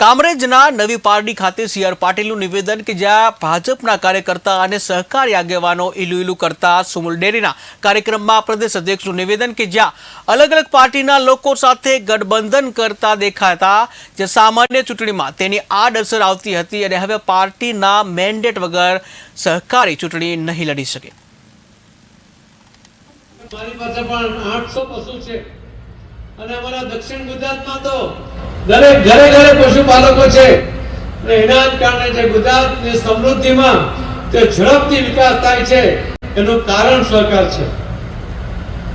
કામરેજના નવી પારડી ખાતે સીઆર પાટીલનું નિવેદન કે જ્યાં ભાજપના કાર્યકર્તા અને સહકારી આગેવાનો ઈલું કરતા સુમુલ ડેરીના કાર્યક્રમમાં પ્રદેશ અધ્યક્ષનું નિવેદન કે જ્યાં અલગ અલગ પાર્ટીના લોકો સાથે ગઠબંધન કરતા દેખાતા જે સામાન્ય ચૂંટણીમાં તેની આડઅસર આવતી હતી અને હવે પાર્ટીના મેન્ડેટ વગર સહકારી ચૂંટણી નહીં લડી શકે। મારી પાસે પણ 800 પશુ છે અને અમારા દક્ષિણ ગુજરાતમાં તો દરેક ઘરે ઘરે પશુપાલકો છે અને એના જ કારણે જે ગુજરાતની સમૃદ્ધિમાં જે ઝડપથી વિકાસ થાય છે એનું કારણ સરકાર છે।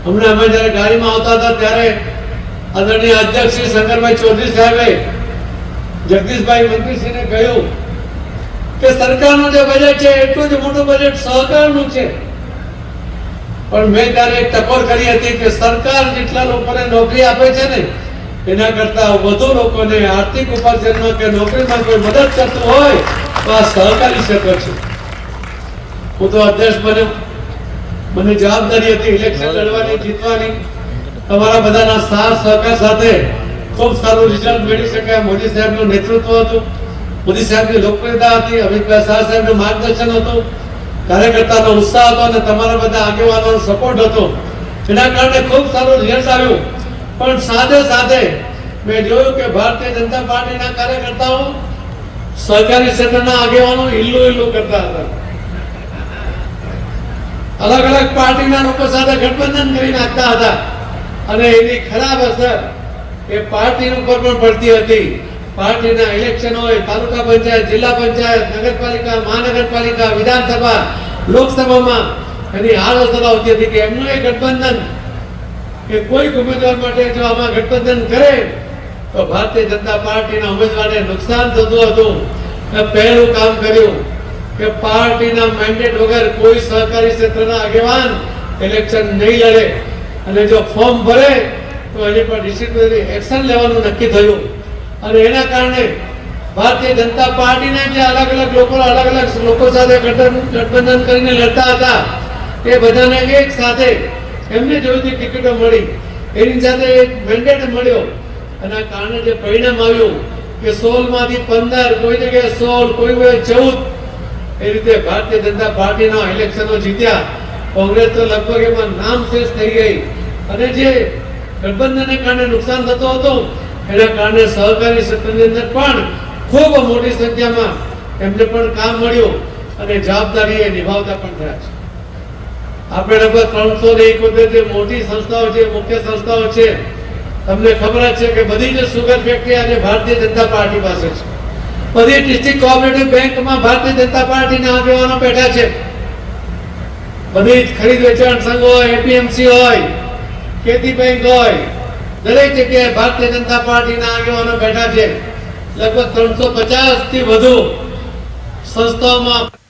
હમણાં અમે જ્યારે ગાડીમાં આવતા હતા ત્યારે આદરણીય અધ્યક્ષ શ્રી શંકરભાઈ ચૌધરી સાહેબે જગદીશભાઈ મંત્રીશ્રીને કહ્યું કે સરકારનું જે બજેટ છે એટલું જ મોટું બજેટ સહકારનું છે, પણ મેં ત્યારે એક ટકોર કરી હતી કે સરકાર જેટલા લોકોને નોકરી આપે છે ને એના કરતા વધુ લોકોને આર્થિક ઉપાર્જનમાં કે નોકરીમાં કોઈ મદદ કરતું હોય તો આ સહકારી ક્ષેત્ર છે। હું તો અધ્યક્ષ બન્યો, મને જવાબદારી હતી ઇલેક્શન લડવાની, જીતવાની। તમારા બધાના સાથ સહકાર સાથે ખૂબ સારું રિઝલ્ટ મેળવી શક્યા। મોદી સાહેબનું નેતૃત્વ હતું, મોદી સાહેબની લોકપ્રિયતા હતી, અમિતભાઈ શાહ સાહેબનું માર્ગદર્શન હતું, કાર્યકર્તાનો ઉત્સાહ હતો અને તમારા બધા આગેવાનોનો સપોર્ટ હતો, એના કારણે ખૂબ સારું રિઝલ્ટ આવ્યું। પણ સાથે સાથે મેં જોયું કે ભારતીય જનતા પાર્ટીના કાર્યકર્તાઓ સહકારી ક્ષેત્રના આગેવાનો ઈલ્લું કરતા હતા, અલગ અલગ પાર્ટીના લોકો સાથે ગઠબંધન કરી નાખતા હતા અને એની ખરાબ અસર એ પાર્ટી ઉપર પણ પડતી હતી। પાર્ટીના ઇલેક્શન હોય, તાલુકા પંચાયત, જિલ્લા પંચાયત, નગરપાલિકા, મહાનગરપાલિકા, વિધાનસભા, લોકસભામાં એની હાલ અસર આવતી હતી કે એમનું એ ગઠબંધન કે કોઈ ઉમેદવાર માટે જો આમાં ગઠબંધન કરે તો ભારતીય જનતા પાર્ટીના ઉમેદવારને નુકસાન થતું હતું। પહેલું કામ કર્યું કે પાર્ટીના મેન્ડેટ વગર કોઈ સહકારી ક્ષેત્રના આગેવાન ઇલેક્શન નહીં લડે અને જો ફોર્મ ભરે તો એની પર ડિસિપ્લિનરી એક્શન લેવાનું નક્કી થયું અને એના કારણે ભારતીય જનતા પાર્ટીને જે અલગ અલગ લોકો સાથે ગઠબંધન કરીને લડતા હતા એ બધાને એક સાથે એમને જોઈતી ટિકિટો મળી, એની સાથે એક મેન્ડેટ મળ્યો અને આ કારણે જે પરિણામ આવ્યું કે 16 માંથી 15, કોઈ જગ્યાએ 16, કોઈ જગ્યાએ 14 એ રીતે ભારતીય જનતા પાર્ટીના ઇલેક્શનો જીત્યા। કોંગ્રેસ તો લગભગ એમાં નામ શેષ થઈ ગઈ અને જે ગઠબંધનને કારણે નુકસાન થતું હતું એના કારણે સહકારી ક્ષેત્રની અંદર પણ ખૂબ મોટી સંખ્યામાં એમને પણ કામ મળ્યું અને જવાબદારી એ નિભાવતા પણ થયા છે। આપણે લગભગ 371 જે મોટી સંસ્થાઓ છે, મુખ્ય સંસ્થાઓ છે, તમને ખબર જ છે કે બધી જ સુગર ફેક્ટરી આજે ભારતીય જનતા પાર્ટી પાસે છે। બધી ડિસ્ટ્રિક્ટ કોઓપરેટિવ બેંકમાં ભારતીય જનતા પાર્ટીના આગેવાનો બેઠા છે। બધી જ ખરીદ વેચાણ સંઘ હોય, એપીએમસી હોય, ખેતી બેંક હોય, દરેક જગ્યાએ ભારતીય જનતા પાર્ટીના આગેવાનો બેઠા છે। લગભગ 350 થી વધુ સંસ્થાઓમાં